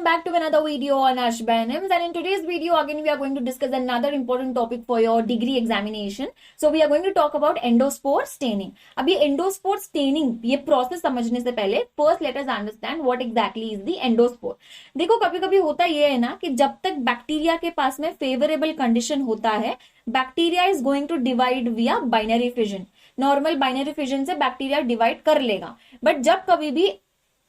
welcome back to another video on Ashba Anims, and in today's video again we are going to discuss another important topic for your degree examination. So we are going to talk about endospore staining. अब ये endospore staining ये process समझने से पहले first let us understand what exactly is the endospore. देखो कभी कभी होता ये है ना कि जब तक बैक्टीरिया के पास में फेवरेबल कंडीशन होता है bacteria is going to divide via binary fission. Normal binary fission से बैक्टीरिया डिवाइड कर लेगा, बट जब कभी भी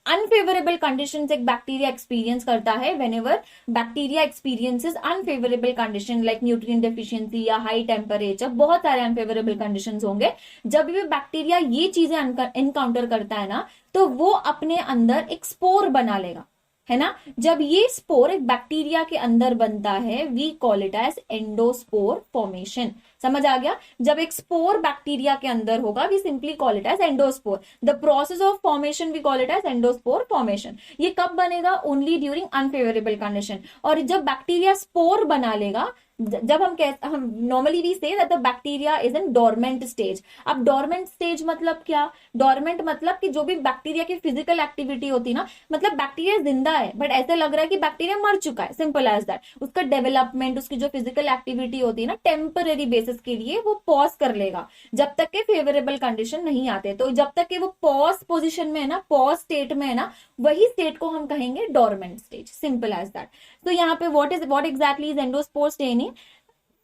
अनफेवरेबल कंडीशन एक बैक्टीरिया एक्सपीरियंस करता है, whenever bacteria experiences unfavourable condition like nutrient deficiency या हाई टेम्परेचर, बहुत सारे अनफेवरेबल कंडीशंस होंगे. जब भी बैक्टीरिया ये चीजें एनकाउंटर करता है ना, तो वो अपने अंदर एक स्पोर बना लेगा, है ना. जब ये स्पोर एक बैक्टीरिया के अंदर बनता है we call it as endospore formation. समझ आ गया. जब एक स्पोर बैक्टीरिया के अंदर होगा we simply call it as endospore. The process of formation we call it as endospore formation. ये कब बनेगा? Only during unfavourable condition. और जब बैक्टीरिया स्पोर बना लेगा, जब हम normally we say that the bacteria is in dormant stage. अब डोरमेंट स्टेज मतलब क्या? डोरमेंट मतलब कि जो भी बैक्टीरिया की फिजिकल एक्टिविटी होती है ना, मतलब बैक्टीरिया जिंदा है बट ऐसे लग रहा है कि बैक्टीरिया मर चुका है, सिंपल एज दैट. उसका डेवलपमेंट, उसकी जो फिजिकल एक्टिविटी होती है ना, टेम्पररी बेसिस के लिए वो पॉज कर लेगा जब तक के फेवरेबल कंडीशन नहीं आते. तो जब तक के वो पॉज पोजिशन में है ना, पॉज स्टेट में है ना, वही स्टेट को हम कहेंगे dormant stage, simple as that. तो यहाँ पे what exactly is endospore staining.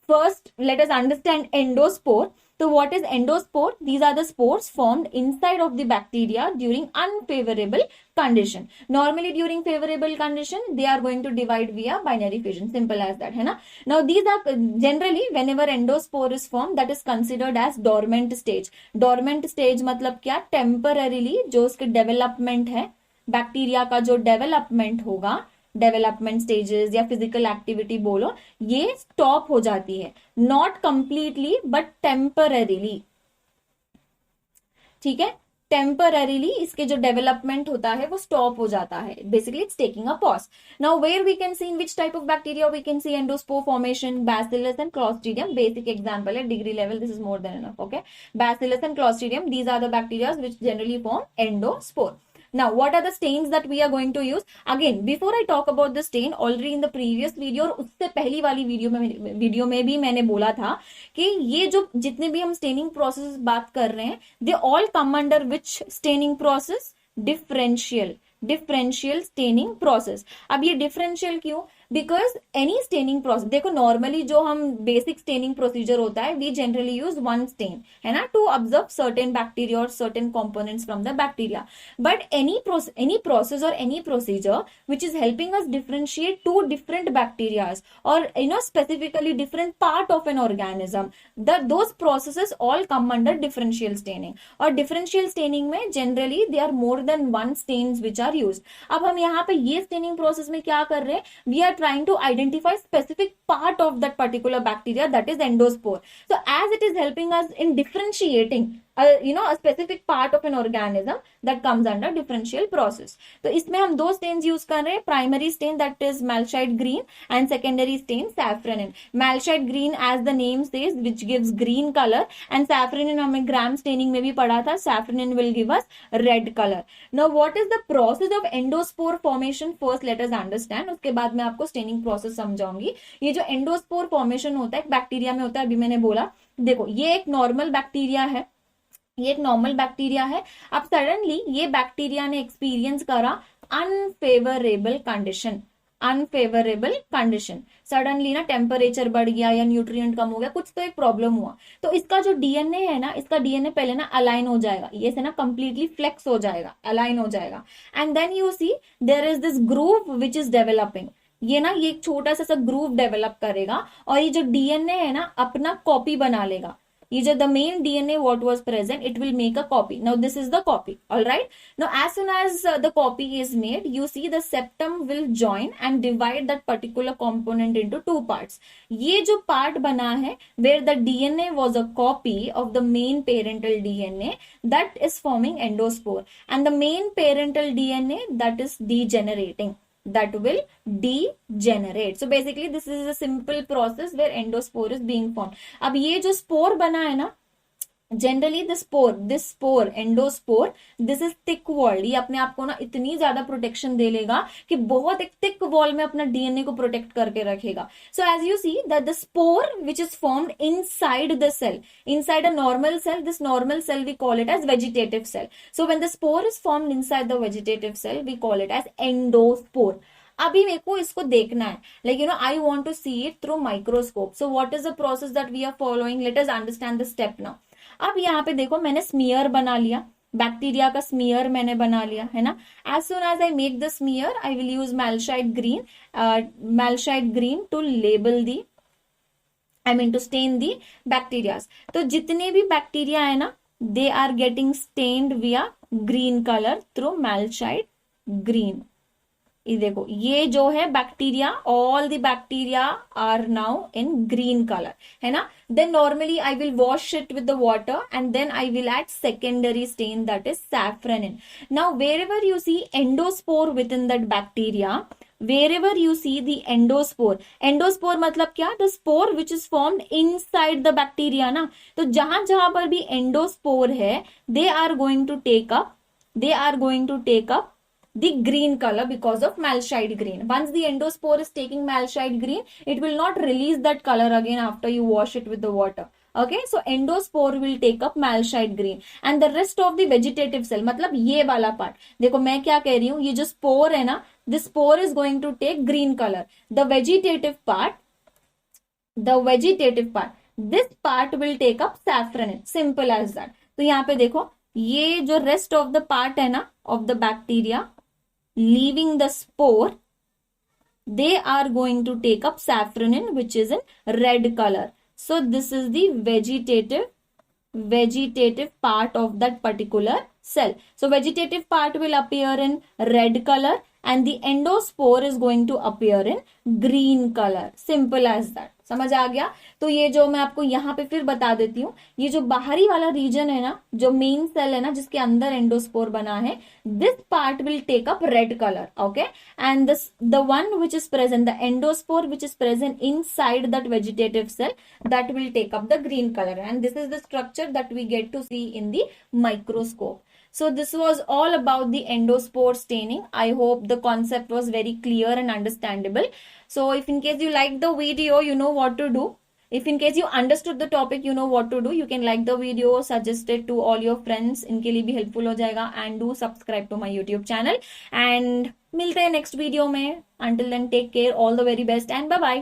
First, let us understand endospore. So what is endospore? These are the spores formed inside of the bacteria during unfavorable condition. Normally during favorable condition, they are going to divide via binary fission. Simple as that, है ना. Now these are generally whenever endospore is formed, that is considered as dormant stage. Dormant stage मतलब क्या? Temporarily जो उसके development है, bacteria का जो development होगा, डेवलपमेंट स्टेजेस या फिजिकल एक्टिविटी बोलो, ये स्टॉप हो जाती है. Not completely but temporarily. ठीक है, टेम्पररीली इसके जो डेवलपमेंट होता है वो स्टॉप हो जाता है. Basically it's taking a pause. Now where we can see in which type of bacteria we can see endospore formation. Bacillus and clostridium basic example है, degree level this is more than enough. Okay, bacillus and clostridium, these are the bacteria which generally form endospore. Now, what are the stains that we are going to use? Again, before I talk about the stain, already in the previous video और उससे पहली वाली video में भी मैंने बोला था कि ये जो जितने भी हम स्टेनिंग प्रोसेस बात कर रहे हैं, they all come under which staining process? Differential staining process. अब ये डिफरेंशियल क्यों? बिकॉज एनी स्टेनिंग प्रोसेस, देखो नॉर्मली जो हम बेसिक स्टेनिंग प्रोसीजर होता है we generally use one stain, है ना, टू ऑब्जर्व सर्टेन बैक्टीरिया और certain components from the bacteria. But any process और any procedure which is helping us differentiate two different bacterias और specifically different part of an organism, those processes all come under differential staining. और differential staining में generally they are more than one stains which are used. अब हम यहाँ पे ये staining process में क्या कर रहे हैं? We are trying to identify specific part of that particular bacteria, that is endospore. So as it is helping us in differentiating a specific part of an organism, that comes under differential process. तो इसमें हम दो stains use कर रहे हैं. Primary stain that is malachite green and secondary stain saffronin. Malachite green as the name says which gives green color and saffronin हमें gram staining में भी पढ़ा था. Saffronin will give us red color. Now what is the process of endospore formation? First let us understand, उसके बाद मैं आपको staining process समझाऊंगी. ये जो endospore formation होता है बैक्टीरिया में होता है, अभी मैंने बोला. देखो ये एक नॉर्मल बैक्टीरिया है, ये एक नॉर्मल बैक्टीरिया है. अब सडनली ये बैक्टीरिया ने एक्सपीरियंस करा अनफेवरेबल कंडीशन. सडनली ना टेम्परेचर बढ़ गया या न्यूट्रिएंट कम हो गया, कुछ तो एक प्रॉब्लम हुआ. तो इसका जो डीएनए है ना, इसका डीएनए पहले ना अलाइन हो जाएगा, ये से ना कंप्लीटली फ्लेक्स हो जाएगा, अलाइन हो जाएगा. And then you see there is this groove which is developing. ये ना ये एक छोटा सा ग्रूव डेवलप करेगा और ये जो डीएनए है ना अपना कॉपी बना लेगा. ये जो the main DNA what was present, it will make a copy. Now this is the copy, all right. Now as soon as the copy is made, you see the septum will join and divide that particular component into two parts. ये जो part बना है where the DNA was a copy of the main parental DNA, that is forming endospore, and the main parental DNA that is degenerating, that will degenerate. So basically this is a simple process where endospore is being formed. अब ये जो spore बना है ना, generally this spore endospore, this is thick walled, ये अपने आप को ना इतनी ज्यादा प्रोटेक्शन दे लेगा कि बहुत एक थिक वॉल में अपना डीएनए को प्रोटेक्ट करके रखेगा. So as you see that the spore which is formed inside the cell, inside a normal cell, this normal cell we call it as vegetative cell. So when the spore is formed inside the vegetative cell, we call it as endospore. अभी मेरे को इसको देखना है, like you know I want to see it through microscope. So what is the process that we are following, let us understand the step now. अब यहाँ पे देखो मैंने स्मीयर बना लिया, बैक्टीरिया का स्मीयर मैंने बना लिया है ना. As soon as I make the smear I will use malachite green to label the, I mean to stain the bacterias. तो जितने भी बैक्टीरिया है ना, they are getting stained via green colour through malachite green. ये देखो ये जो है bacteria, all the bacteria are now in green colour, है ना. Then normally I will wash it with the water and then I will add secondary stain that is safranin. Now wherever you see endospore within that bacteria, wherever you see the endospore मतलब क्या, the spore which is formed inside the bacteria ना. तो जहां जहां पर भी endospore है, they are going to take up the green color because of malshide green. Once the endospore is taking malshide green, it will not release that color again after you wash it with the water. Okay, so endospore will take up malshide green and the rest of the vegetative cell, मतलब ये वाला part देखो मैं क्या कह रही हूँ, ये जो स्पोर है ना, this spore is going to take green color. The vegetative part, this part will take up saffronin. Simple as that. तो यहाँ पे देखो ये जो rest of the part है ना of the bacteria leaving the spore, they are going to take up saffronin which is in red color. So this is the vegetative part of that particular cell. So vegetative part will appear in red color and the endospore is going to appear in green color. Simple as that. समझ आ गया. तो ये जो मैं आपको यहाँ पे फिर बता देती हूँ, ये जो बाहरी वाला रीजन है ना, जो मेन सेल है ना जिसके अंदर एंडोस्पोर बना है, this part will take up red colour. Okay, and this the one which is present, the endospore which is present inside that vegetative cell, that will take up the green colour. And this is the structure that we get to see in the microscope. So this was all about the endospore staining. I hope the concept was very clear and understandable. So if in case you liked the video, you know what to do. If in case you understood the topic, you know what to do. You can like the video, suggest it to all your friends. इनके लिए भी helpful हो जाएगा. And do subscribe to my YouTube channel. And मिलते हैं next video में. Until then, take care. All the very best and bye bye.